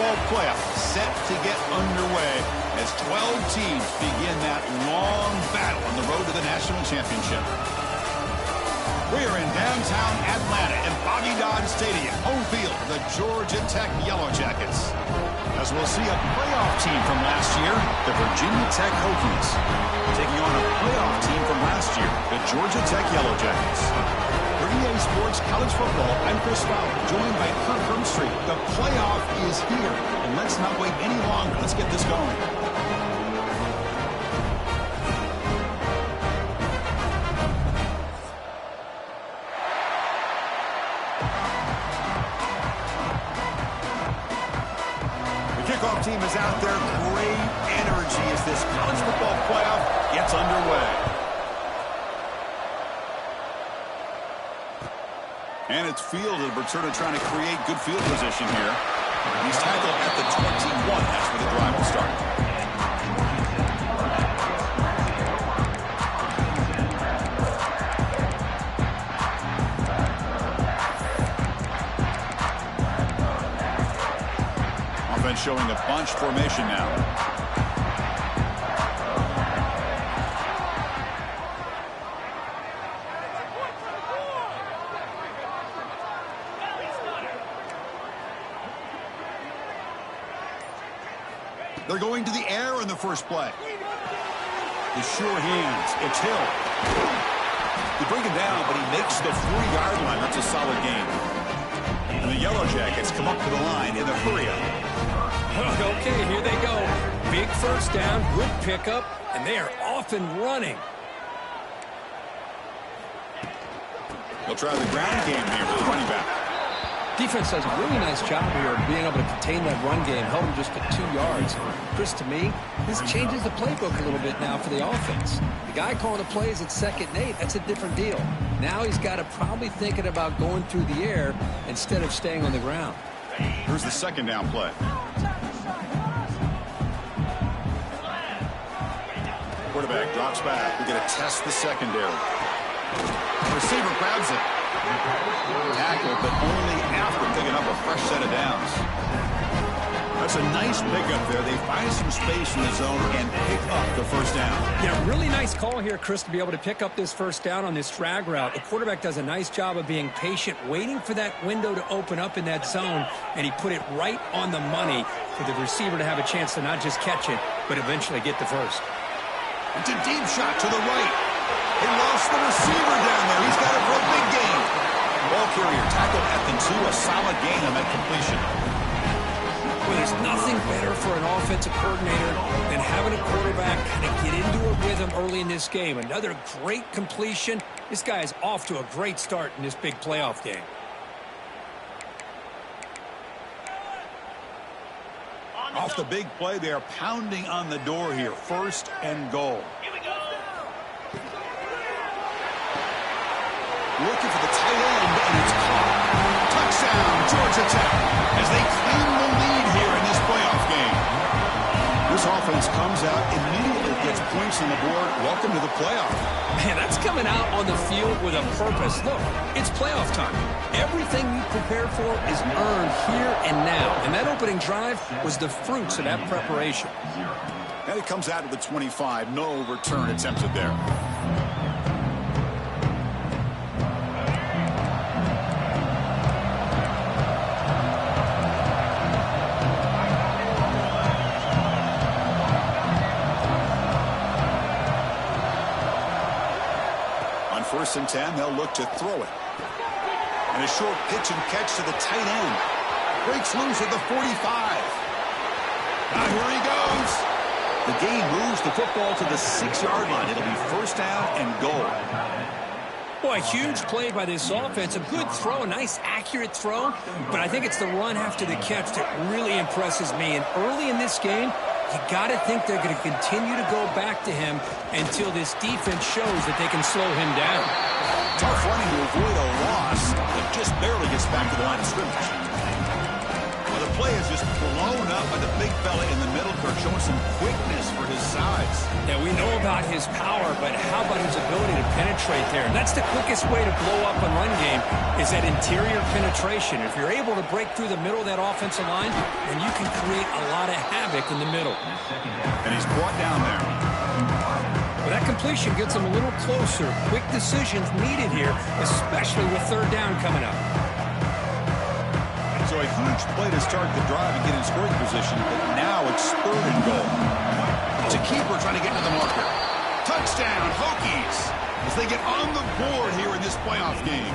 football playoff set to get underway as 12 teams begin that long battle on the road to the national championship. We are in downtown Atlanta in Bobby Dodd Stadium, home field of the Georgia Tech Yellow Jackets. As we'll see a playoff team from last year, the Virginia Tech Hokies, taking on a playoff team from last year, the Georgia Tech Yellow Jackets. For EA Sports College Football, I'm Chris Fowler, joined by Kirk Herbstreit. The playoff is here, and let's not wait any longer. Let's get this going. Kickoff team is out there. Great energy as this college football playoff gets underway. And it's fielded. Berturna trying to create good field position here. He's tackled at the 21. That's where the drive will start. Showing a bunch formation now. They're going to the air in the first play. The sure hands. It's Hill. They bring him down, but he makes the 4-yard line. That's a solid gain. And the Yellow Jackets come up to the line in the hurry-up. Okay, here they go. Big first down, good pickup, and they are off and running. They'll try the ground game here for the running back. Defense does a really nice job here of being able to contain that run game, held him just at 2 yards. Chris, to me, this changes the playbook a little bit now for the offense. The guy calling the plays at 2nd and 8, that's a different deal. Now he's got to probably thinking about going through the air instead of staying on the ground. Here's the second down play. Quarterback drops back. We're going to test the secondary. The receiver grabs it. Tackle, but only after picking up a fresh set of downs. That's a nice pickup there. They find some space in the zone and pick up the first down. Yeah, really nice call here, Chris, to be able to pick up this first down on this drag route. The quarterback does a nice job of being patient, waiting for that window to open up in that zone, and he put it right on the money for the receiver to have a chance to not just catch it, but eventually get the first. It's a deep shot to the right. They lost the receiver down there. He's got it for a big gain. Ball carrier tackled at the 2, a solid gain on that completion. Well, there's nothing better for an offensive coordinator than having a quarterback kind of get into a rhythm early in this game. Another great completion. This guy is off to a great start in this big playoff game. Off the big play, they are pounding on the door here. 1st and goal. Looking for the tight end, and it's caught. Touchdown, Georgia Tech, as they claim the lead here in this playoff game. This offense comes out, immediately gets points on the board. Welcome to the playoff. Man, that's coming out on the field with a purpose. Look, it's playoff time. Everything you prepare for is earned here and now. And that opening drive was the fruits of that preparation. And it comes out of the 25. No return attempted there. On 1st and 10, they'll look to throw it. And a short pitch and catch to the tight end. Breaks loose at the 45. Now here he goes. The game moves the football to the 6-yard line. It'll be 1st down and goal. Boy, a huge play by this offense. A good throw, a nice accurate throw. But I think it's the run after the catch that really impresses me. And early in this game, you got to think they're going to continue to go back to him until this defense shows that they can slow him down. Tough running to avoid a loss, but just barely gets back to the line of scrimmage. Well, the play is just blown up by the big fella in the middle, Kirk, showing some quickness for his size. Yeah, we know about his power, but how about his ability to penetrate there? And that's the quickest way to blow up a run game is that interior penetration. If you're able to break through the middle of that offensive line, then you can create a lot of havoc in the middle. And he's brought down there. Well, that completion gets him a little closer. Quick decisions needed here, especially with third down coming up. So a huge play to start the drive and get in scoring position, but now it's third and goal. It's a keeper trying to get to the marker. Touchdown, Hokies, as they get on the board here in this playoff game.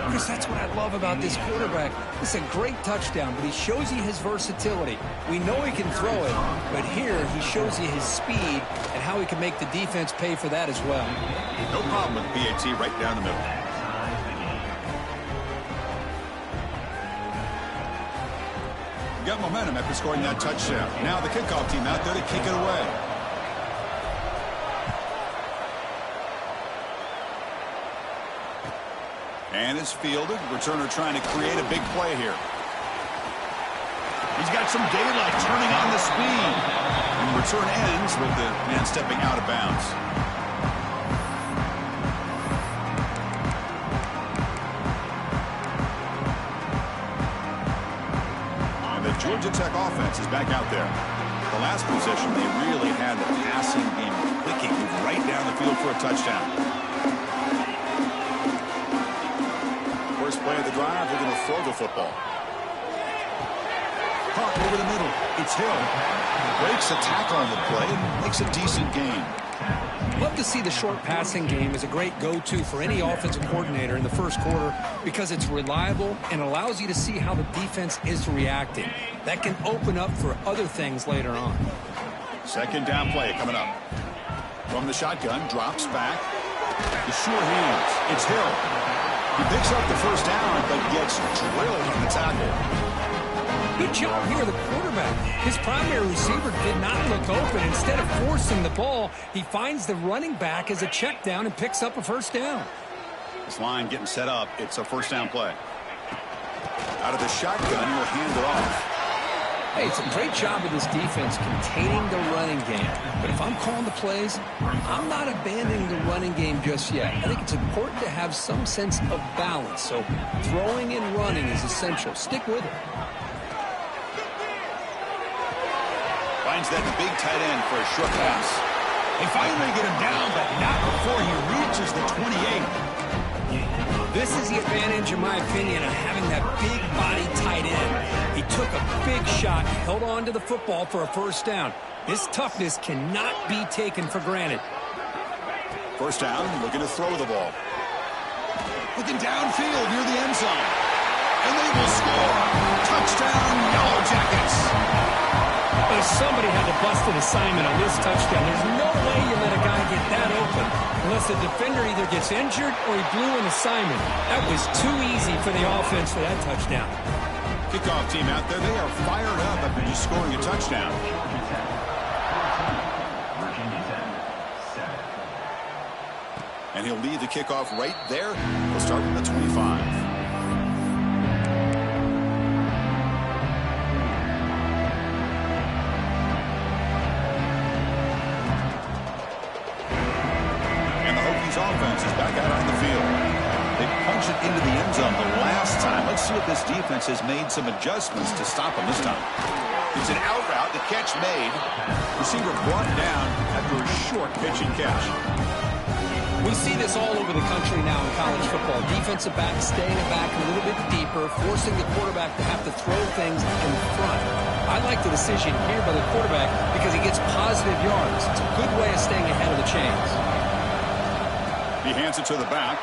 Chris, that's what I love about this quarterback. It's a great touchdown, but he shows you his versatility. We know he can throw it, but here he shows you his speed and how he can make the defense pay for that as well. No problem with PAT right down the middle. Got momentum after scoring that touchdown. Now the kickoff team out there to kick it away. And it's fielded. Returner trying to create a big play here. He's got some daylight turning on the speed. And the return ends with the man stepping out of bounds. Georgia Tech offense is back out there. The last possession, they really had the passing game clicking, moved right down the field for a touchdown. First play of the drive, they're going to throw the football. Caught over the middle. It's Hill. Breaks a tackle on the play and makes a decent gain. Love to see the short passing game as a great go-to for any offensive coordinator in the first quarter because it's reliable and allows you to see how the defense is reacting. That can open up for other things later on. Second down play coming up. From the shotgun, drops back. The sure hands. It's Hill. He picks up the first down, but gets drilled on the tackle. Good job here, the quarterback. His primary receiver did not look open. Instead of forcing the ball, he finds the running back as a check down and picks up a first down. This line getting set up. It's a first down play. Out of the shotgun, he'll hand it off. Hey, it's a great job of this defense containing the running game. But if I'm calling the plays, I'm not abandoning the running game just yet. I think it's important to have some sense of balance. So throwing and running is essential. Stick with it. Finds that big tight end for a short pass. They finally get him down, but not before he reaches the 28. This is the advantage, in my opinion, of having that big body tight end. He took a big shot, held on to the football for a first down. This toughness cannot be taken for granted. First down, looking to throw the ball. Looking downfield near the end zone. And they will score. Touchdown, Yellow Jackets. But somebody had to bust an assignment on this touchdown. There's no way you let a guy get that open unless the defender either gets injured or he blew an assignment. That was too easy for the offense for that touchdown. Kickoff team out there, they are fired up after just scoring a touchdown. And he'll lead the kickoff right there. We'll start from the 25. Offense is back out on the field. They punch it into the end zone the last time. Let's see if this defense has made some adjustments to stop them this time. It's an out route. The catch made. Receiver brought down after a short pitching catch. We see this all over the country now in college football. Defensive backs staying back a little bit deeper, forcing the quarterback to have to throw things in front. I like the decision here by the quarterback because he gets positive yards. It's a good way of staying ahead of the chains. He hands it to the back.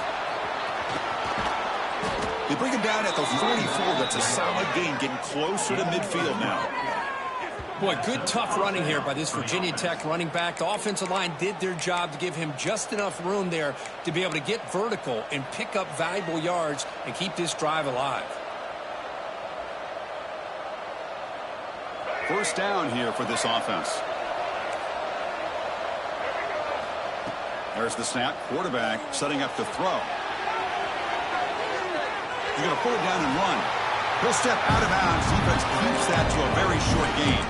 They bring him down at the 44. That's a solid gain, getting closer to midfield now. Boy, good tough running here by this Virginia Tech running back. The offensive line did their job to give him just enough room there to be able to get vertical and pick up valuable yards and keep this drive alive. First down here for this offense. There's the snap. Quarterback setting up the throw. He's going to pull it down and run. He'll step out of bounds. Defense keeps that to a very short gain.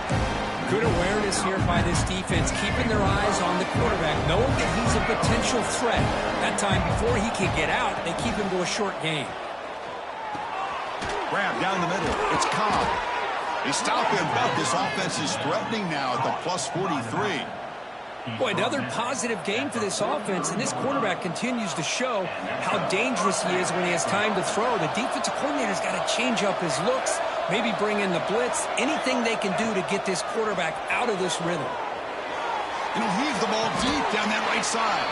Good awareness here by this defense, keeping their eyes on the quarterback, knowing that he's a potential threat. That time before he can get out, they keep him to a short gain. Grab down the middle. It's Cobb. They stop him, but this offense is threatening now at the plus 43. Boy, another positive game for this offense, and this quarterback continues to show how dangerous he is when he has time to throw. The defensive coordinator's got to change up his looks, maybe bring in the blitz, anything they can do to get this quarterback out of this rhythm. And he'll heave the ball deep down that right side.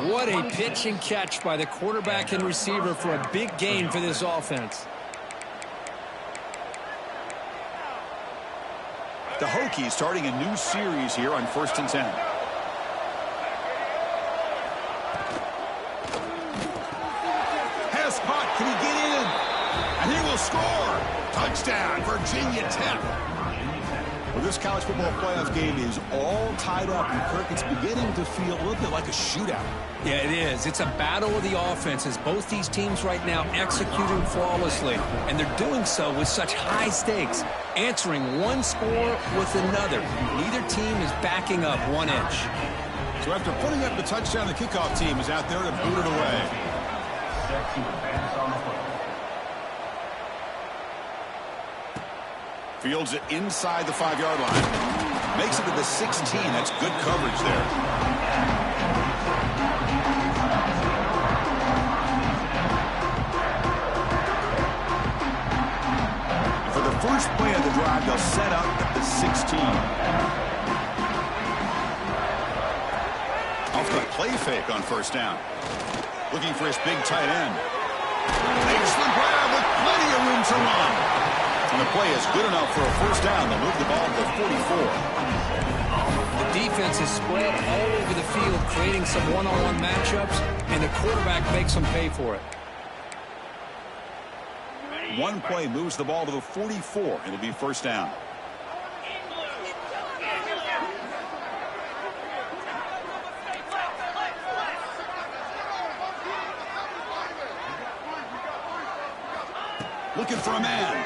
What a pitch and catch by the quarterback and receiver for a big gain for this offense. The Hokies starting a new series here on 1st and 10. Pass caught. Can he get in? And he will score. Touchdown, Virginia Tech. Well, this college football playoff game is all tied up, and Kirk, it's beginning to feel a little bit like a shootout. Yeah, it is. It's a battle of the offenses. Both these teams right now executing flawlessly, and they're doing so with such high stakes, answering one score with another. Neither team is backing up 1 inch. So after putting up the touchdown, the kickoff team is out there to boot it away. Fields it inside the 5-yard line. Makes it to the 16. That's good coverage there. For the first play of the drive, they'll set up at the 16. Off the play fake on 1st down. Looking for his big tight end. Makes the grab with plenty of room to run. And the play is good enough for a 1st down. They'll move the ball to the 44. The defense is spread all over the field, creating some one-on-one matchups, and the quarterback makes them pay for it. One play moves the ball to the 44. It'll be 1st down. Looking for a man.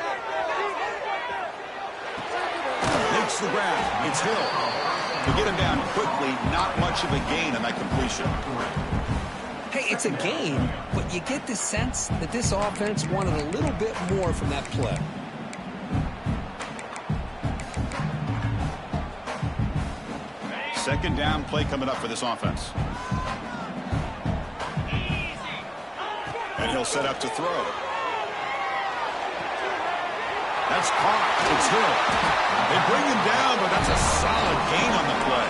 Makes the grab. It's Hill. To get him down quickly, not much of a gain on that completion. Hey, it's a gain, but you get the sense that this offense wanted a little bit more from that play. Second down play coming up for this offense. And he'll set up to throw. That's caught. It's Hill. They bring him down, but that's a solid gain on the play.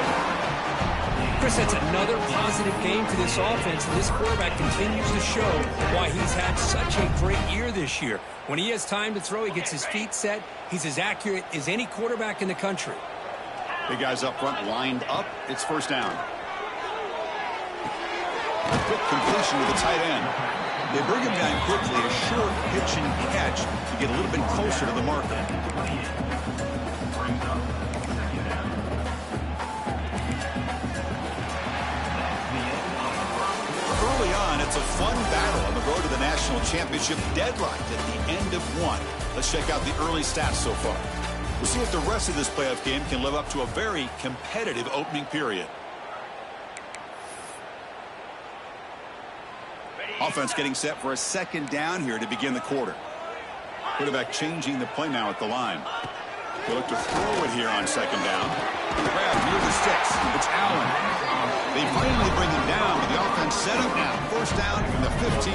Chris, that's another positive game for this offense, and this quarterback continues to show why he's had such a great year this year. When he has time to throw, he gets his feet set. He's as accurate as any quarterback in the country. Big guys up front lined up. It's 1st down. A quick completion to the tight end. They bring him down quickly, a short pitch and catch to get a little bit closer to the marker. Early on, it's a fun battle on the road to the national championship, deadlocked at the end of 1. Let's check out the early stats so far. We'll see if the rest of this playoff game can live up to a very competitive opening period. Offense getting set for a 2nd down here to begin the quarter. Quarterback changing the play now at the line. They look to throw it here on 2nd down. Grab near the sticks. It's Allen. They finally bring him down, but the offense set up now. 1st down from the 15.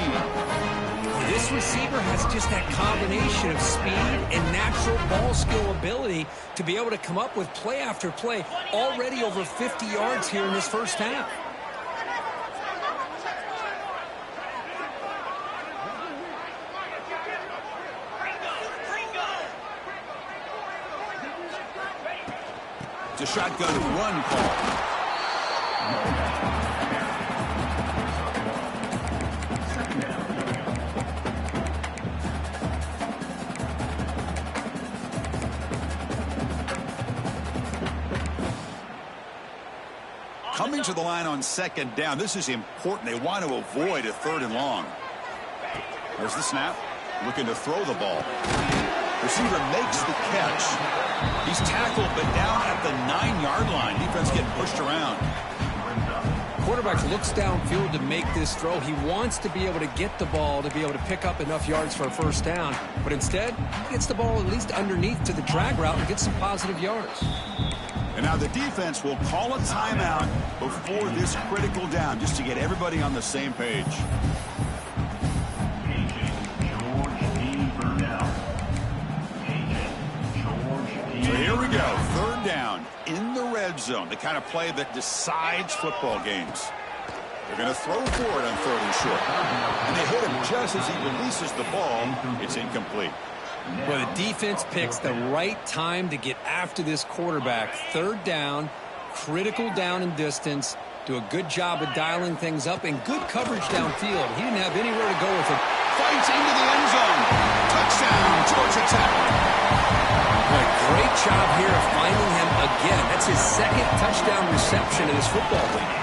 This receiver has just that combination of speed and natural ball skill ability to be able to come up with play after play, already over 50 yards here in this 1st half. It's a shotgun run call. Coming to the line on second down. This is important. They want to avoid a 3rd and long. There's the snap. Looking to throw the ball. Receiver makes the catch. He's tackled, but down at the 9-yard line. Defense getting pushed around. Quarterback looks downfield to make this throw. He wants to be able to get the ball to be able to pick up enough yards for a 1st down. But instead, he gets the ball at least underneath to the drag route and gets some positive yards. And now the defense will call a timeout before this critical down, just to get everybody on the same page. So here we go, 3rd down in the red zone, the kind of play that decides football games. They're going to throw for it on 3rd and short. And they hit him just as he releases the ball. It's incomplete. Well, the defense picks the right time to get after this quarterback. 3rd down, critical down and distance. Do a good job of dialing things up and good coverage downfield. He didn't have anywhere to go with it. Fights into the end zone. Touchdown, Georgia Tech. Boy, great job here of finding him again. That's his 2nd touchdown reception of this football game.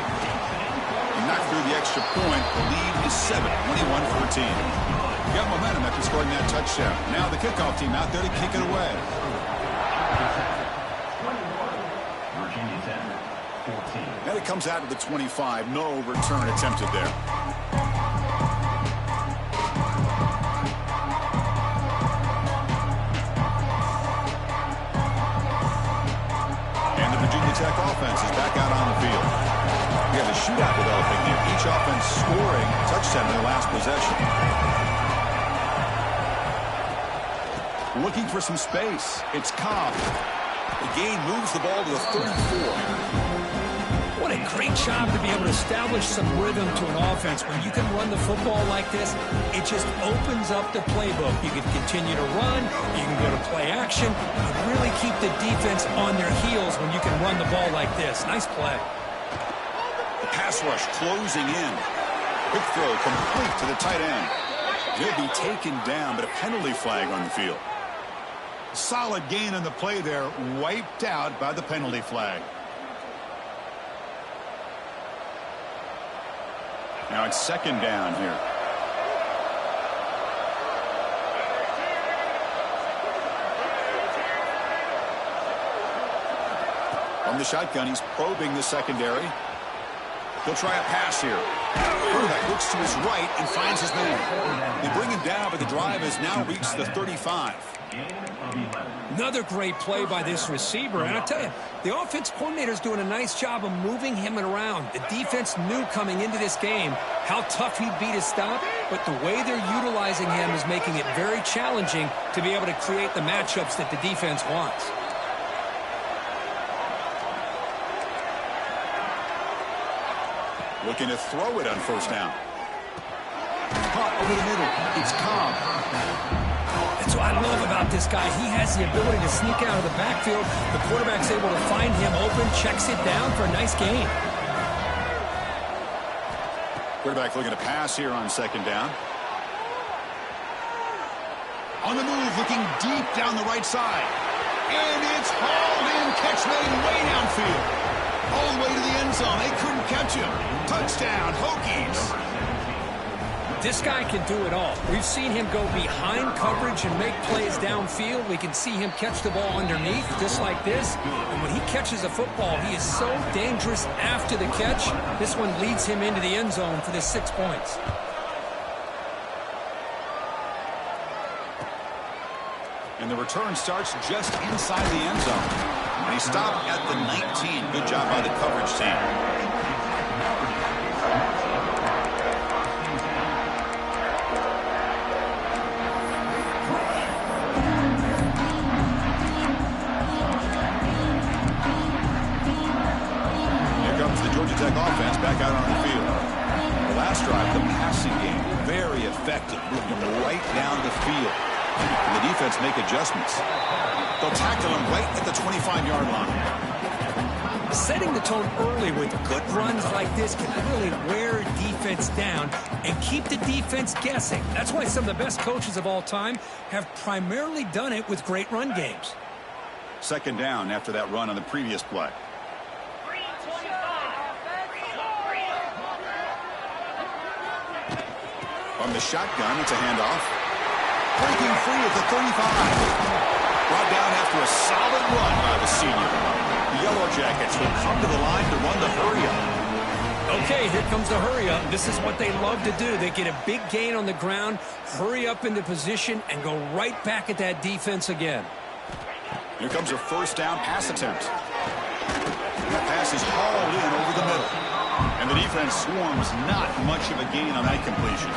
Knocked through the extra point. The lead is 7, 21-14. Got momentum after scoring that touchdown. Now the kickoff team out there to kick it away. And it comes out to the 25. No return attempted there. And the Virginia Tech offense is back out on the field. We have a shootout developing here. Each offense scoring a touchdown in their last possession. Looking for some space. It's Cobb. The gain moves the ball to the 34. What a great job to be able to establish some rhythm to an offense. When you can run the football like this, it just opens up the playbook. You can continue to run. You can go to play action. You really keep the defense on their heels when you can run the ball like this. Nice play. The pass rush closing in. Quick throw complete to the tight end. He'll be taken down, but a penalty flag on the field. Solid gain on the play there, wiped out by the penalty flag. Now it's 2nd down here. From the shotgun, he's probing the secondary. He'll try a pass here. Quarterback looks to his right and finds his man. They bring him down, but the drive has now reached the 35. Another great play by this receiver. And I tell you, the offense coordinator's doing a nice job of moving him around. The defense knew coming into this game how tough he'd be to stop, but the way they're utilizing him is making it very challenging to be able to create the matchups that the defense wants. Looking to throw it on 1st down. Caught over the middle. It's Cobb. That's what I love about this guy. He has the ability to sneak out of the backfield. The quarterback's able to find him open, checks it down for a nice gain. Quarterback looking to pass here on 2nd down. On the move, looking deep down the right side. And it's hauled in, catch made way downfield. All the way to the end zone. They couldn't catch him. Touchdown, Hokies. This guy can do it all. We've seen him go behind coverage and make plays downfield. We can see him catch the ball underneath, just like this. And when he catches a football, he is so dangerous after the catch. This one leads him into the end zone for the 6 points. And the return starts just inside the end zone. And he stopped at the 19. Good job by the coverage team. Tech offense back out on the field. The last drive, the passing game, very effective, moving them right down the field. And the defense make adjustments. They'll tackle him right at the 25-yard line. Setting the tone early with good runs like this can really wear defense down and keep the defense guessing. That's why some of the best coaches of all time have primarily done it with great run games. 2nd down after that run on the previous play. From the shotgun, it's a handoff. Breaking free at the 35. Brought down after a solid run by the senior. The Yellow Jackets will come to the line to run the hurry-up. Okay, here comes the hurry-up. This is what they love to do. They get a big gain on the ground, hurry up into position, and go right back at that defense again. Here comes a first down pass attempt. That pass is hauled in over the middle. And the defense swarms not much of a gain on that completion.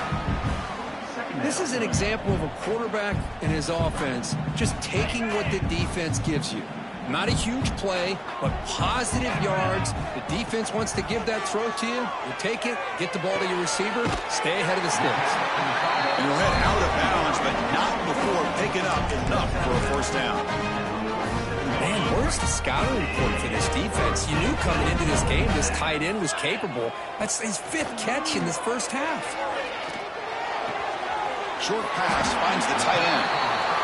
This is an example of a quarterback and his offense just taking what the defense gives you. Not a huge play, but positive yards. The defense wants to give that throw to you. You take it, get the ball to your receiver, stay ahead of the sticks. And you'll head out of bounds, but not before picking up enough for a first down. Man, where's the scouting report for this defense? You knew coming into this game this tight end was capable. That's his 5th catch in this first half. Short pass finds the tight end.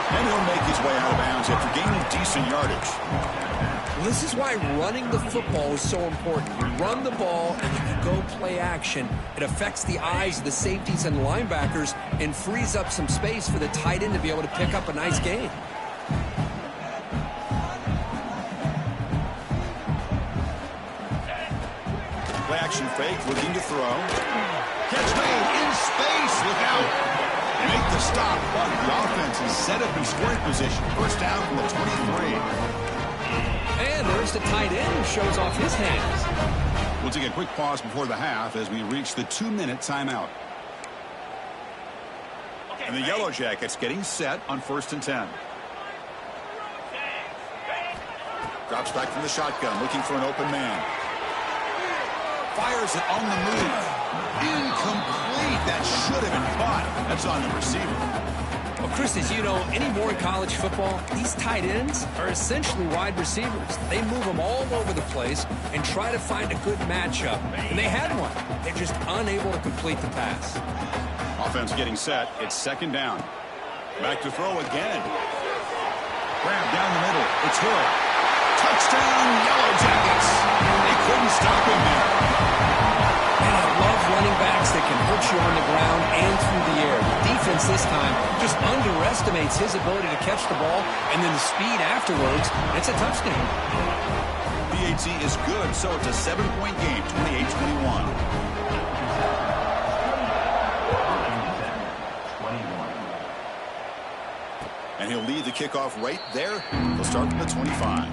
And he'll make his way out of bounds after gaining decent yardage. Well, this is why running the football is so important. You run the ball and then you go play action. It affects the eyes of the safeties and linebackers and frees up some space for the tight end to be able to pick up a nice gain. Play action fake, looking to throw. Catch made in space. Look out. They make the stop, but the offense is set up in scoring position. First down from the 23. And there's the tight end who shows off his hands. We'll take a quick pause before the half as we reach the 2-minute timeout. And the Yellow Jackets getting set on 1st and 10. Drops back from the shotgun, looking for an open man. Fires it on the move. Incomplete. That should have been caught. That's on the receiver. Well, Chris, as you know, anymore in college football, these tight ends are essentially wide receivers. They move them all over the place and try to find a good matchup. And they had one. They're just unable to complete the pass. Offense getting set. It's 2nd down. Back to throw again. Grab down the middle. It's Hill. Touchdown, Yellow Jackets. They couldn't stop him there. And I love running backs that can hurt you on the ground and through the air. The defense this time just underestimates his ability to catch the ball, and then the speed afterwards, it's a touchdown. PAT is good, so it's a 7-point game, 28-21. And he'll lead the kickoff right there. He'll start from the 25.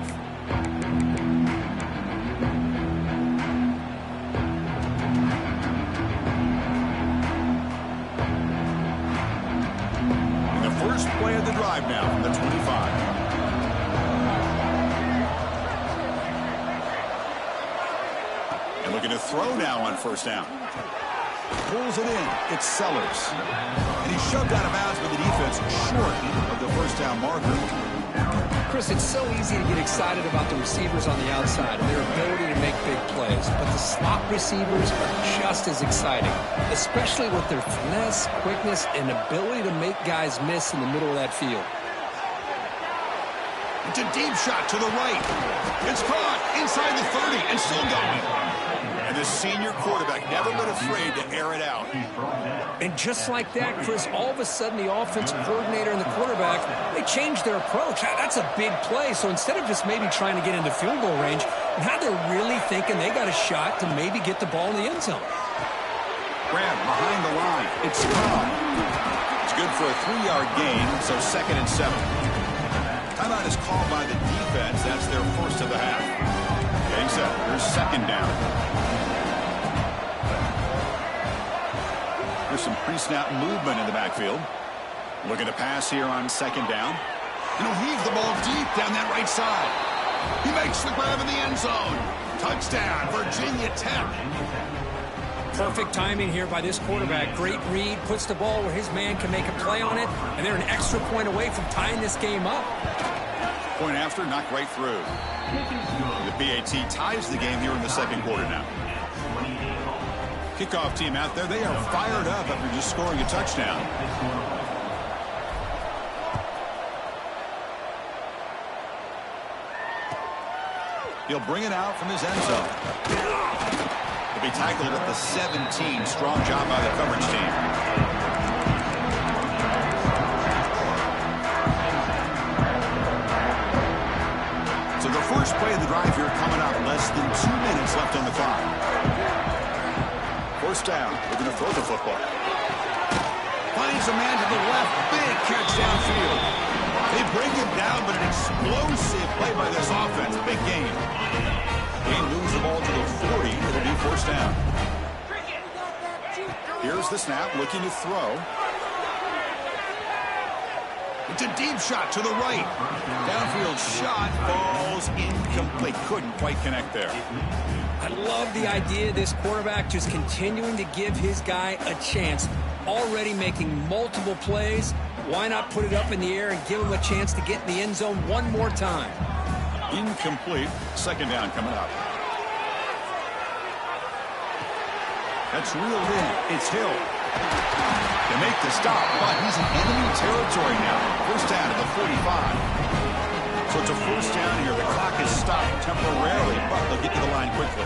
First play of the drive now from the 25. And looking to throw now on 1st down. Pulls it in. It's Sellers. And he's shoved out of bounds with the defense short of the 1st down marker. Chris, it's so easy to get excited about the receivers on the outside and their ability to make big plays. But the slot receivers are just as exciting, especially with their finesse, quickness, and ability to make guys miss in the middle of that field. It's a deep shot to the right. It's caught inside the 30 and still going. And the senior quarterback never been afraid to air it out. And just like that, Chris, all of a sudden the offensive coordinator and the quarterback, they changed their approach. That's a big play. So instead of just maybe trying to get into field goal range, now they're really thinking they got a shot to maybe get the ball in the end zone. Grab behind the line. It's caught. It's good for a 3-yard gain, so 2nd and 7. Timeout is called by the defense. That's their first of the half. Getting set. Here's 2nd down. There's some pre-snap movement in the backfield. Looking to pass here on 2nd down. And he'll heave the ball deep down that right side. He makes the grab in the end zone. Touchdown, Virginia Tech. Perfect timing here by this quarterback. Great read, puts the ball where his man can make a play on it, and they're an extra point away from tying this game up. Point after, knocked right through. The PAT ties the game here in the 2nd quarter now. Kickoff team out there, they are fired up after just scoring a touchdown. He'll bring it out from his end zone. He'll be tackled at the 17. Strong job by the coverage team. First play of the drive here coming up. Less than 2 minutes left on the clock. First down. We're going to throw the football. Finds a man to the left. Big catch downfield. They bring him down, but an explosive play by this offense. Big gain. They moves the ball to the 40. It'll be first down. Here's the snap. Looking to throw. It's a deep shot to the right. Downfield shot falls incomplete. Couldn't quite connect there. I love the idea of this quarterback just continuing to give his guy a chance. Already making multiple plays. Why not put it up in the air and give him a chance to get in the end zone one more time? Incomplete. Second down coming up. That's reeled in. It's Hill. They make the stop, but he's in enemy territory now. First down at the 45. So it's a first down here. The clock is stopped temporarily, but they'll get to the line quickly.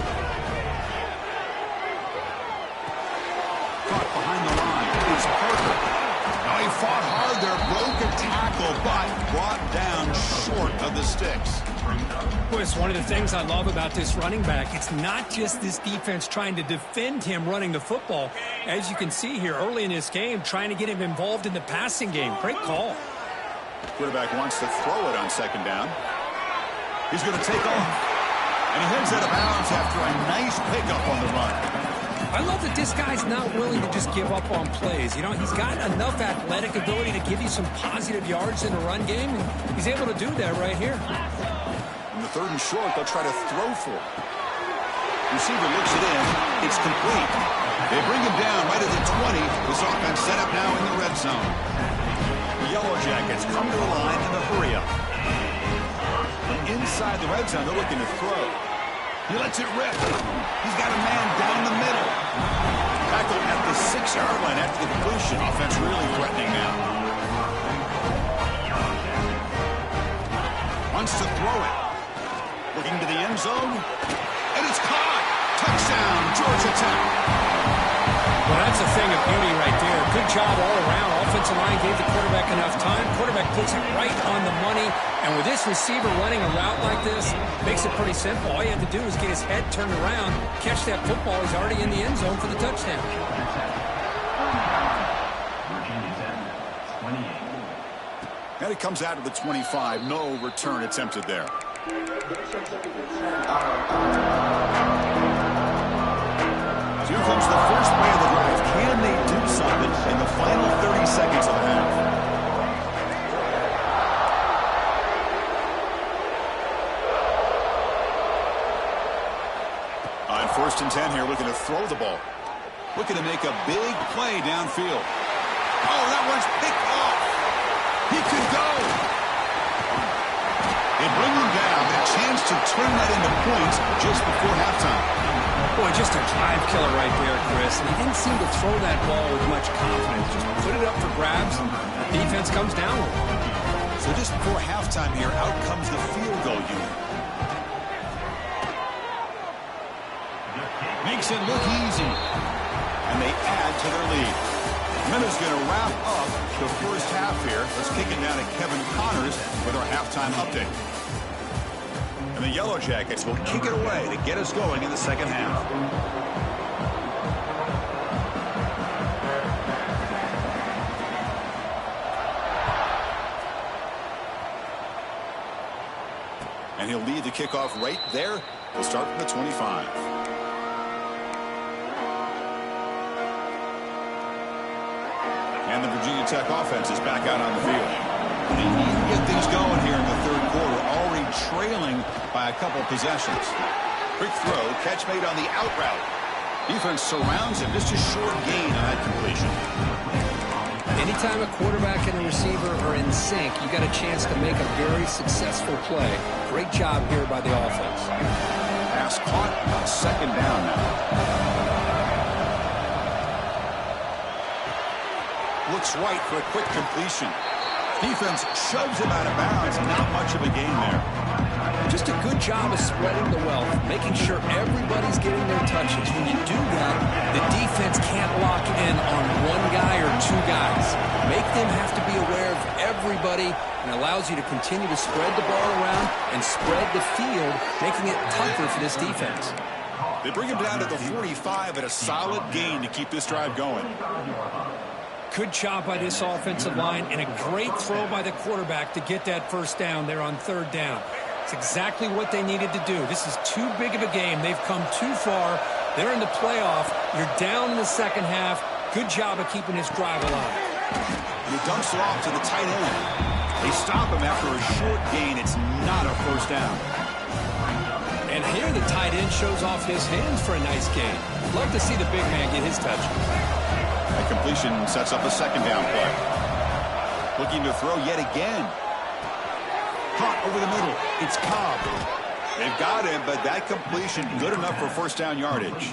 Caught behind the line. It's Parker. Now he fought hard there, broke a tackle, but brought down short of the sticks. Boy, it's one of the things I love about this running back. It's not just this defense trying to defend him running the football. As you can see here early in this game, trying to get him involved in the passing game. Great call. Quarterback wants to throw it on second down. He's going to take off. And he heads out of bounds after a nice pickup on the run. I love that this guy's not willing to just give up on plays. You know, he's got enough athletic ability to give you some positive yards in the run game, and he's able to do that right here. In the third and short, they'll try to throw for it. Receiver looks it in. It's complete. They bring him down right at the 20. This offense set up now in the red zone. The Yellow Jackets come to the line in a hurry-up. From inside the red zone, they're looking to throw. He lets it rip. He's got a man down the middle. Tackled at the 6-yard line after the completion. Offense really threatening now. Wants to throw it. Looking to the end zone. And it's caught. Touchdown, Georgia Tech. Well, that's a thing of beauty right there. Good job all around. Offensive line gave the quarterback enough time. Quarterback puts it right on the money. And with this receiver running a route like this, makes it pretty simple. All you have to do is get his head turned around, catch that football. He's already in the end zone for the touchdown. And it comes out of the 25. No return attempted there. Here comes the first play of the drive. Can they do something in the final 30 seconds of the half? On first and 10 here, looking to throw the ball. Looking to make a big play downfield. Oh, that one's picked off. He could go. They bring him down. A chance to turn that into points just before halftime. Boy, just a drive killer right there, Chris. And he didn't seem to throw that ball with much confidence. Just put it up for grabs, and the defense comes down with it. So just before halftime here, out comes the field goal unit. Makes it look easy. And they add to their lead. Minutes going to wrap up the first half here. Let's kick it down to Kevin Connors with our halftime update. And the Yellow Jackets will kick it away to get us going in the second half. And he'll lead the kickoff right there. We'll start from the 25. And the Virginia Tech offense is back out on the field. They need to get things going here in the third quarter, already trailing by a couple possessions. Quick throw, catch made on the out route. Defense surrounds him, just a short gain on that completion. Anytime a quarterback and a receiver are in sync, you got a chance to make a very successful play. Great job here by the offense. Pass caught on second down now. Looks right for a quick completion. Defense shoves him out of bounds. Not much of a gain there. Just a good job of spreading the wealth, making sure everybody's getting their touches. When you do that, the defense can't lock in on one guy or two guys. Make them have to be aware of everybody, and allows you to continue to spread the ball around and spread the field, making it tougher for this defense. They bring him down to the 45 at a solid gain to keep this drive going. Good job by this offensive line, and a great throw by the quarterback to get that first down there on third down. It's exactly what they needed to do. This is too big of a game. They've come too far. They're in the playoff. You're down in the second half. Good job of keeping this drive alive. He dumps it off to the tight end. They stop him after a short gain. It's not a first down. And here the tight end shows off his hands for a nice gain. Love to see the big man get his touch. That completion sets up a second down play. Looking to throw yet again. Caught over the middle. It's Cobb. They've got him, but that completion good enough for first down yardage.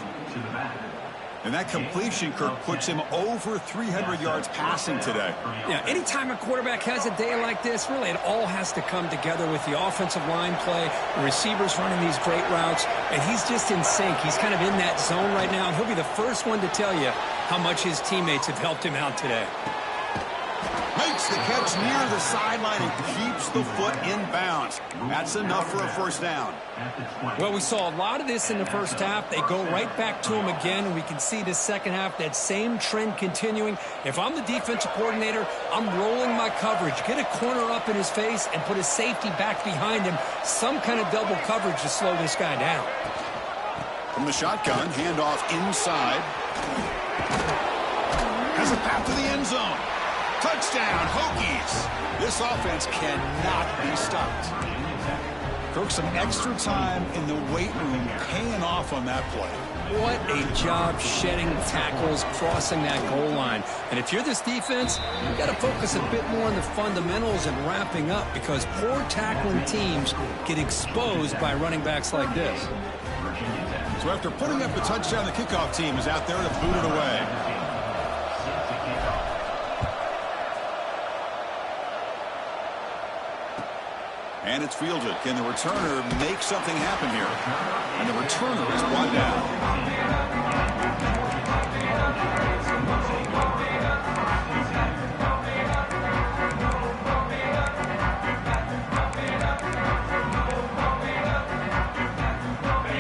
And that completion, Kirk, puts him over 300 yards passing today. Yeah, anytime a quarterback has a day like this, really it all has to come together with the offensive line play, the receivers running these great routes, and he's just in sync. He's kind of in that zone right now, and he'll be the first one to tell you how much his teammates have helped him out today. Makes the catch near the sideline and keeps the foot in bounds. That's enough for a first down. Well, we saw a lot of this in the first half. They go right back to him again, and we can see the second half, that same trend continuing. If I'm the defensive coordinator, I'm rolling my coverage. Get a corner up in his face and put his safety back behind him. Some kind of double coverage to slow this guy down. From the shotgun, handoff inside. Has a path to the end zone. Touchdown, Hokies. This offense cannot be stopped. Kirk, some extra time in the weight room paying off on that play. What a job shedding tackles, crossing that goal line. And if you're this defense, you've got to focus a bit more on the fundamentals and wrapping up, because poor tackling teams get exposed by running backs like this. So after putting up the touchdown, the kickoff team is out there to boot it away. And it's fielded. Can the returner make something happen here? And the returner is brought down.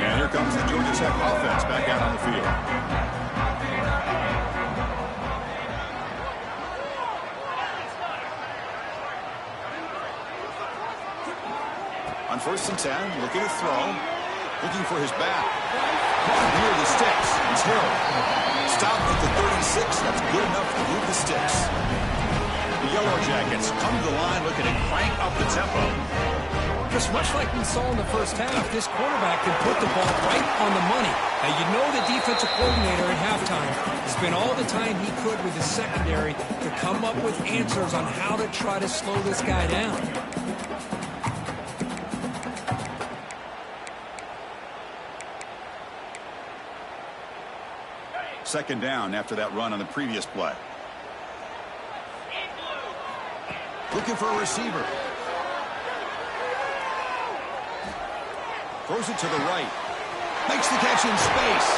And here comes the Georgia Tech offense back out on the field. On 1st and 10, looking to throw, looking for his back. Near the sticks, it's Hill. Stop at the 36, that's good enough to move the sticks. The Yellow Jackets come to the line looking to crank up the tempo. Just much like we saw in the first half, this quarterback can put the ball right on the money. Now, you know the defensive coordinator at halftime spent all the time he could with his secondary to come up with answers on how to try to slow this guy down. Second down after that run on the previous play. Looking for a receiver. Throws it to the right. Makes the catch in space.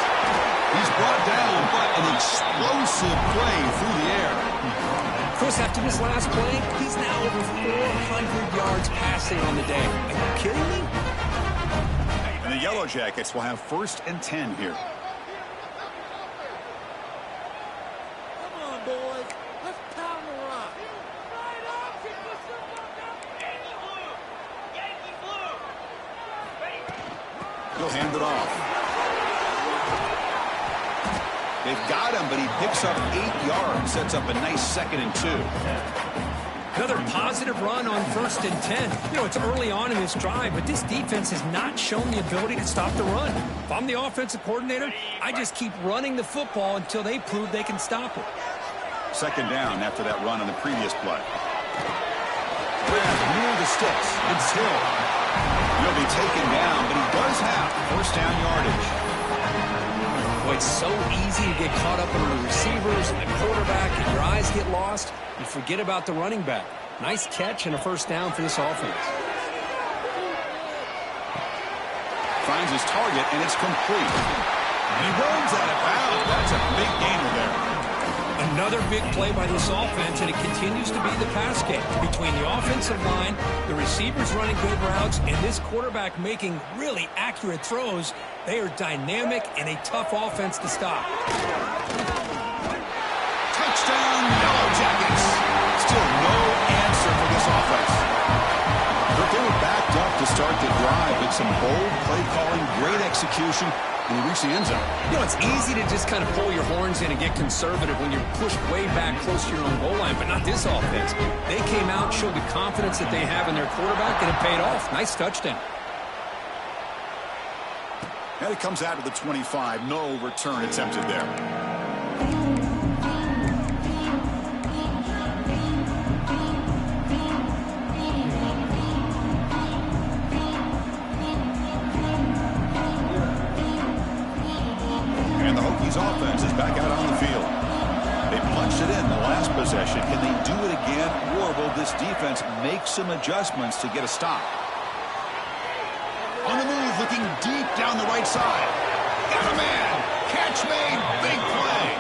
He's brought down, but an explosive play through the air. Chris, after this last play, he's now over 400 yards passing on the day. Are you kidding me? And the Yellow Jackets will have 1st and 10 here. He'll hand it off. They've got him, but he picks up 8 yards. Sets up a nice 2nd and 2. Another positive run on 1st and 10. You know, it's early on in this drive, but this defense has not shown the ability to stop the run. If I'm the offensive coordinator, I just keep running the football until they prove they can stop it. 2nd down after that run on the previous play. Grabbed near the sticks. It's Hill. He'll be taken down, but he does have 1st down yardage. Boy, it's so easy to get caught up in the receivers and the quarterback, and your eyes get lost. You forget about the running back. Nice catch and a 1st down for this offense. finds his target, and it's complete. And he runs out of bounds. That's a big gainer there. Another big play by this offense, and it continues to be the pass game. Between the offensive line, the receivers running good routes, and this quarterback making really accurate throws, they are dynamic and a tough offense to stop. Touchdown, Yellow Jackets. Still no answer for this offense. But they were backed up to start the drive with some bold play calling, great execution, and they reached the end zone. You know, it's easy to just kind of pull your horns in and get conservative when you're pushed way back close to your own goal line, but not this offense. They came out, showed the confidence that they have in their quarterback, and it paid off. Nice touchdown. And it comes out of the 25. No return attempted there. And the Hokies offense is back out on the field. They punched it in the last possession. Can they do it again, or will this defense make some adjustments to get a stop? On the move, looking deep down the right side. Got a man. Catch made. Big play.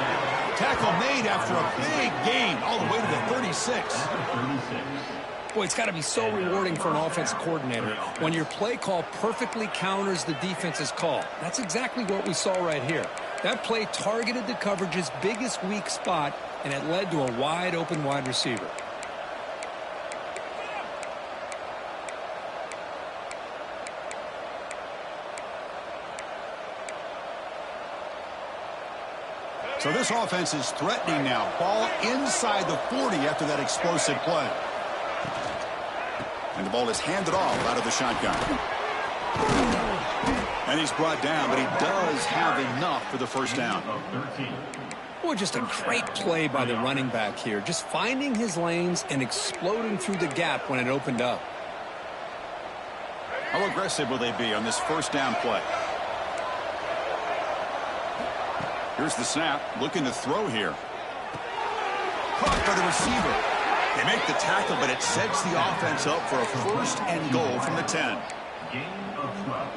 Tackle made after a big gain all the way to the 36. Boy, it's got to be so rewarding for an offensive coordinator when your play call perfectly counters the defense's call. That's exactly what we saw right here. That play targeted the coverage's biggest weak spot, and it led to a wide-open wide receiver. So this offense is threatening now. Ball inside the 40 after that explosive play. And the ball is handed off out of the shotgun. And he's brought down, but he does have enough for the first down. Boy, just a great play by the running back here. Just finding his lanes and exploding through the gap when it opened up. How aggressive will they be on this first down play? Here's the snap, looking to throw here. Caught by the receiver. They make the tackle, but it sets the offense up for a first and goal from the 10.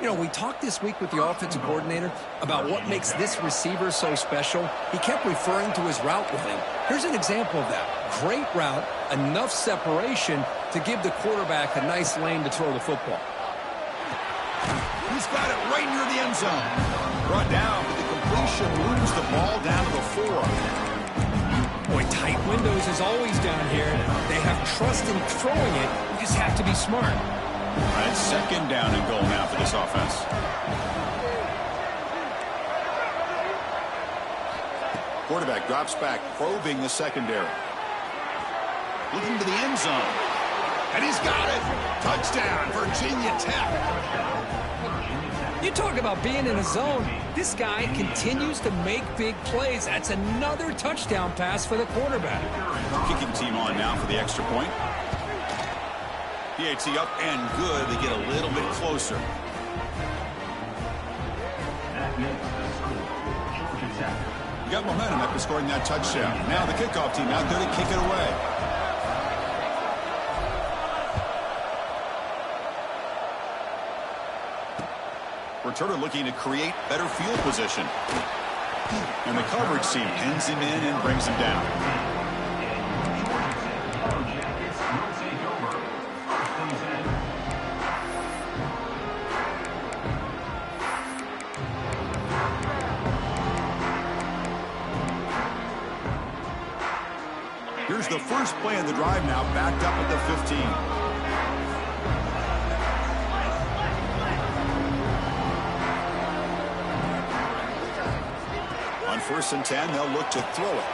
You know, we talked this week with the offensive coordinator about what makes this receiver so special. He kept referring to his route with him. Here's an example of that. Great route, enough separation to give the quarterback a nice lane to throw the football. He's got it right near the end zone. Brought down, but the completion moves the ball down to the 4. Boy, tight windows is always down here. They have trust in throwing it. You just have to be smart. All right, second down and goal now for this offense. Quarterback drops back, probing the secondary. Looking to the end zone. And he's got it. Touchdown, Virginia Tech. You talk about being in a zone. This guy continues to make big plays. That's another touchdown pass for the quarterback. Kicking team on now for the extra point. PAT up and good. They get a little bit closer. You got momentum after scoring that touchdown. Now the kickoff team out there to kick it away. Returner looking to create better field position. And the coverage team pins him in and brings him down. Here's the first play of the drive now, backed up at the 15. First and 10, they'll look to throw it.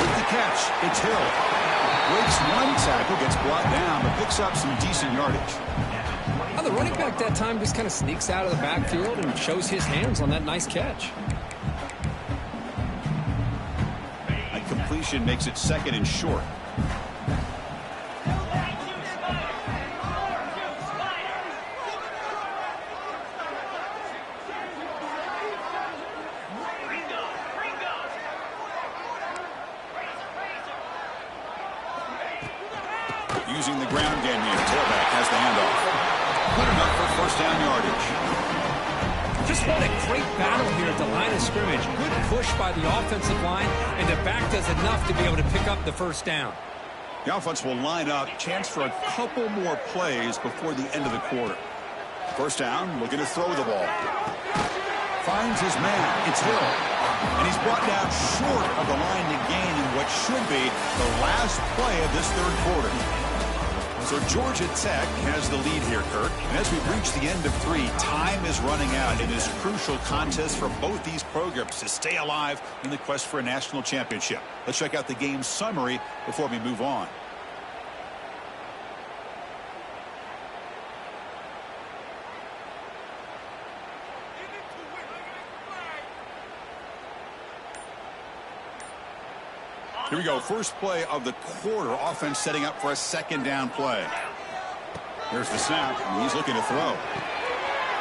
With the catch, it's Hill. Breaks one tackle, gets brought down, but picks up some decent yardage. Well, the running back that time just kind of sneaks out of the backfield and shows his hands on that nice catch. A completion makes it second and short. Using the ground game here. Tailback has the handoff. Good enough for first down yardage. Just what a great battle here at the line of scrimmage. Good push by the offensive line, and the back does enough to be able to pick up the first down. The offense will line up. Chance for a couple more plays before the end of the quarter. First down, looking to throw the ball. Finds his man. It's Hill. And he's brought down short of the line to gain in what should be the last play of this third quarter. So Georgia Tech has the lead here, Kirk. And as we reach the end of 3, time is running out in this crucial contest for both these programs to stay alive in the quest for a national championship. Let's check out the game summary before we move on. Here we go. First play of the quarter. Offense setting up for a second down play. Here's the snap. And he's looking to throw.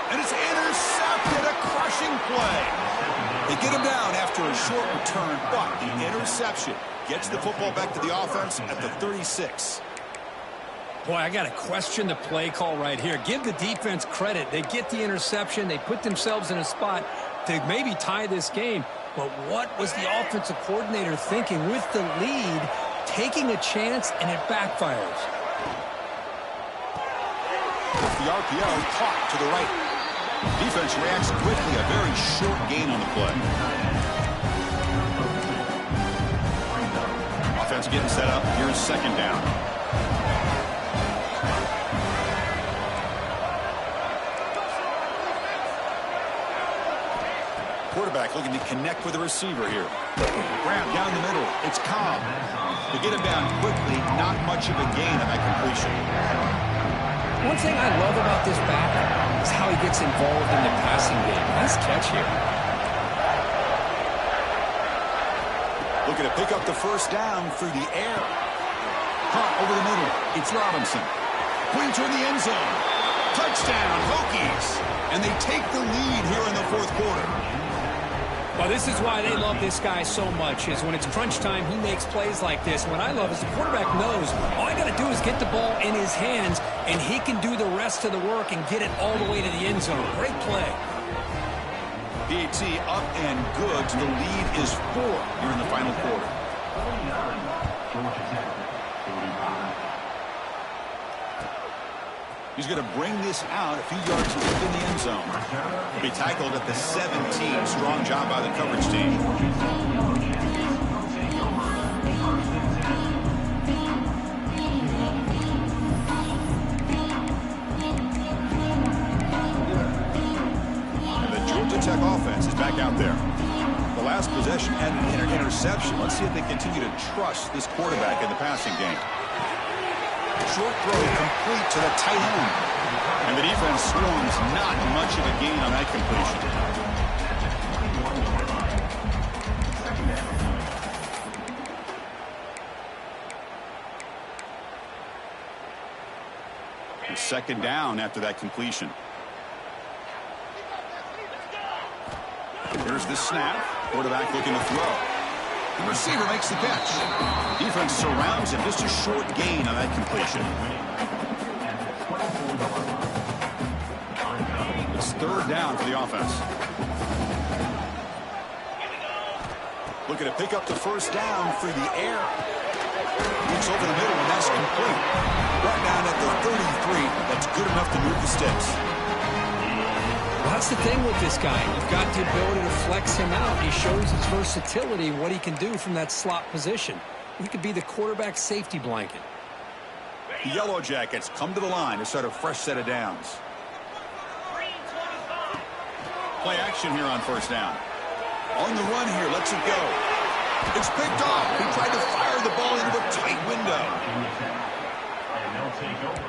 And it's intercepted. A crushing play. They get him down after a short return, but the interception gets the football back to the offense at the 36. Boy, I got to question the play call right here. Give the defense credit. They get the interception. They put themselves in a spot to maybe tie this game. But what was the offensive coordinator thinking with the lead, taking a chance, and it backfires? The RPO caught to the right. Defense reacts quickly. A very short gain on the play. Offense getting set up. Here's second down. Quarterback looking to connect with the receiver here. Grab down the middle. It's Cobb. To get him down quickly, not much of a gain on that completion. One thing I love about this back is how he gets involved in the passing game. Nice catch here. Looking to pick up the first down through the air. Caught over the middle. It's Robinson. Pointing toward the end zone. Touchdown, Hokies. And they take the lead here in the fourth quarter. Well, this is why they love this guy so much, is when it's crunch time, he makes plays like this. What I love is the quarterback knows all I got to do is get the ball in his hands, and he can do the rest of the work and get it all the way to the end zone. Great play. PAT up and good. The lead is 4 here in the final quarter. He's going to bring this out a few yards within the end zone. He'll be tackled at the 17. Strong job by the coverage team. And the Georgia Tech offense is back out there. The last possession had an interception. Let's see if they continue to trust this quarterback in the passing game. Short throw complete to the tight end. And the defense swarms, not much of a gain on that completion. And second down after that completion. Here's the snap. Quarterback looking to throw. The receiver makes the catch. Defense surrounds him. Just a short gain on that completion. It's third down for the offense. Looking to pick up the first down through the air. Looks over the middle, and that's complete. Right down at the 33. That's good enough to move the sticks. Well, that's the thing with this guy. You've got the ability to flex him out. He shows his versatility, what he can do from that slot position. He could be the quarterback safety blanket. The Yellow Jackets come to the line to start a fresh set of downs. Play action here on first down. On the run here, lets it go. It's picked off. He tried to fire the ball into a tight window.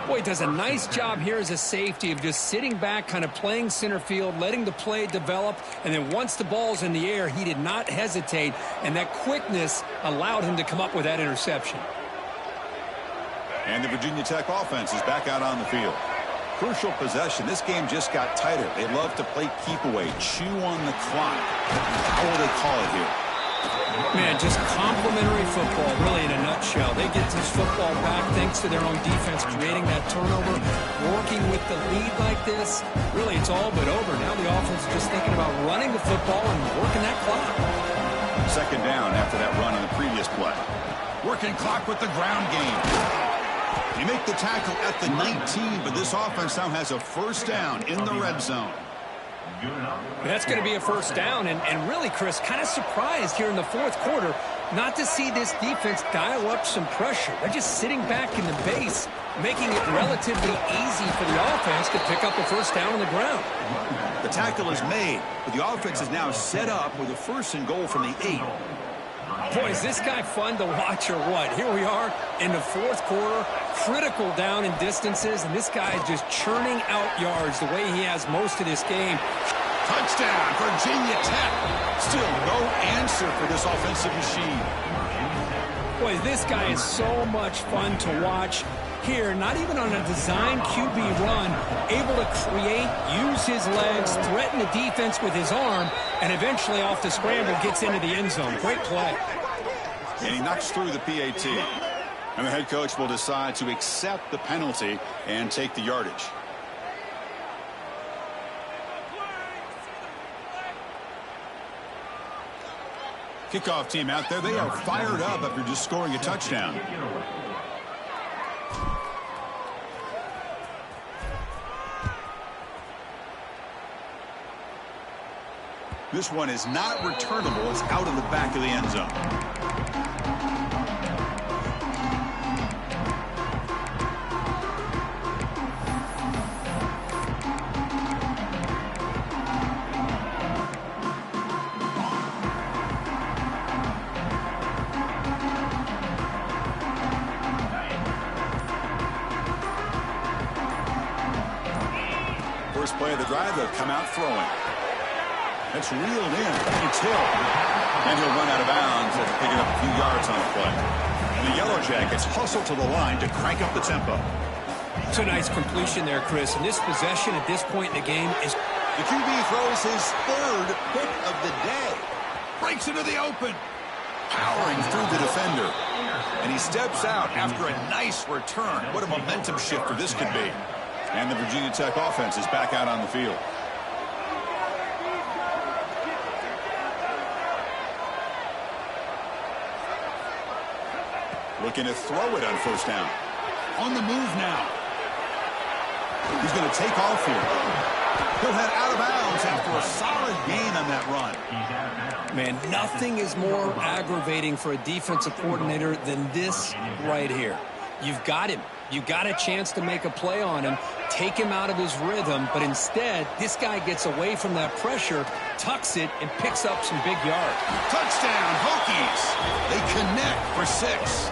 Boy, he does a nice job here as a safety of just sitting back, kind of playing center field, letting the play develop, and then once the ball's in the air, he did not hesitate, and that quickness allowed him to come up with that interception. And the Virginia Tech offense is back out on the field. Crucial possession. This game just got tighter. They love to play keep away, chew on the clock. How will they call it here? Man, just complimentary football, really in a nutshell. They get this football back thanks to their own defense, creating that turnover, working with the lead like this. Really, it's all but over. Now the offense is just thinking about running the football and working that clock. Second down after that run on the previous play. Working clock with the ground game. They make the tackle at the 19, but this offense now has a first down in the red zone. That's going to be a first down, and really, Chris, kind of surprised here in the fourth quarter not to see this defense dial up some pressure. They're just sitting back in the base, making it relatively easy for the offense to pick up a first down on the ground. The tackle is made, but the offense is now set up with a first and goal from the 8. Boy, is this guy fun to watch or what? Here we are in the fourth quarter, critical down in distances, and this guy is just churning out yards the way he has most of this game. Touchdown, Virginia Tech. Still no answer for this offensive machine. Boy, this guy is so much fun to watch. Here, not even on a design QB run, able to create, use his legs, threaten the defense with his arm, and eventually off the scramble gets into the end zone. Great play. And he knocks through the PAT. And the head coach will decide to accept the penalty and take the yardage. Kickoff team out there. They are fired up after just scoring a touchdown. This one is not returnable. It's out of the back of the end zone. First play of the drive, they'll come out throwing. That's reeled in. It's Hill. And he'll run out of bounds after picking up a few yards on the play. And the Yellow Jackets hustle to the line to crank up the tempo. It's a nice completion there, Chris. And this possession at this point in the game is... The QB throws his third pick of the day. Breaks into the open. Powering through the defender. And he steps out after a nice return. What a momentum shifter this could be. And the Virginia Tech offense is back out on the field. Looking to throw it on first down. On the move now. He's going to take off here. He'll head out of bounds after a solid gain on that run. Man, nothing is more aggravating for a defensive coordinator than this right here. You've got him. You got a chance to make a play on him, take him out of his rhythm, but instead, this guy gets away from that pressure, tucks it, and picks up some big yards. Touchdown, Hokies. They connect for 6.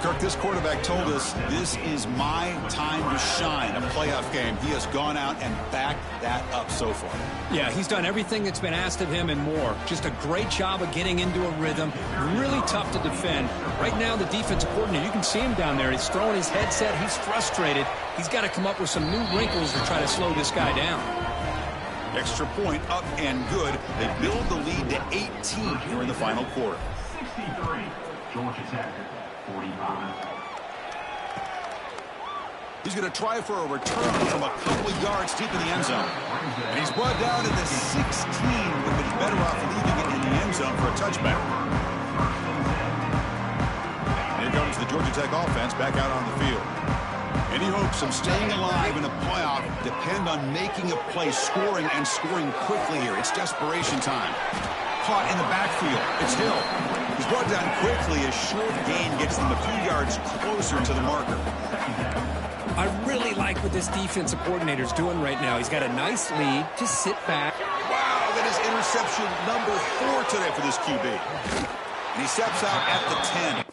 Kirk, this quarterback told us this is my time to shine, a playoff game. He has gone out and backed that up so far. Yeah, he's done everything that's been asked of him and more. Just a great job of getting into a rhythm. Really tough to defend. Right now, the defensive coordinator, you can see him down there. He's throwing his headset. He's frustrated. He's got to come up with some new wrinkles to try to slow this guy down. Extra point up and good. They build the lead to 18 here in the final quarter. 63, Georgia Tech. 45. He's going to try for a return from a couple of yards deep in the end zone. And he's brought down to the 16. Would have been better off leaving it in the end zone for a touchback. And here comes the Georgia Tech offense back out on the field. Any hopes of staying alive in a playoff depend on making a play, scoring, and scoring quickly here. It's desperation time. Caught in the backfield. It's Hill. He's brought down quickly. A short gain gets them a few yards closer to the marker. I really like what this defensive coordinator's doing right now. He's got a nice lead. Just sit back. Wow, that is interception number 4 today for this QB. And he steps out at the 10.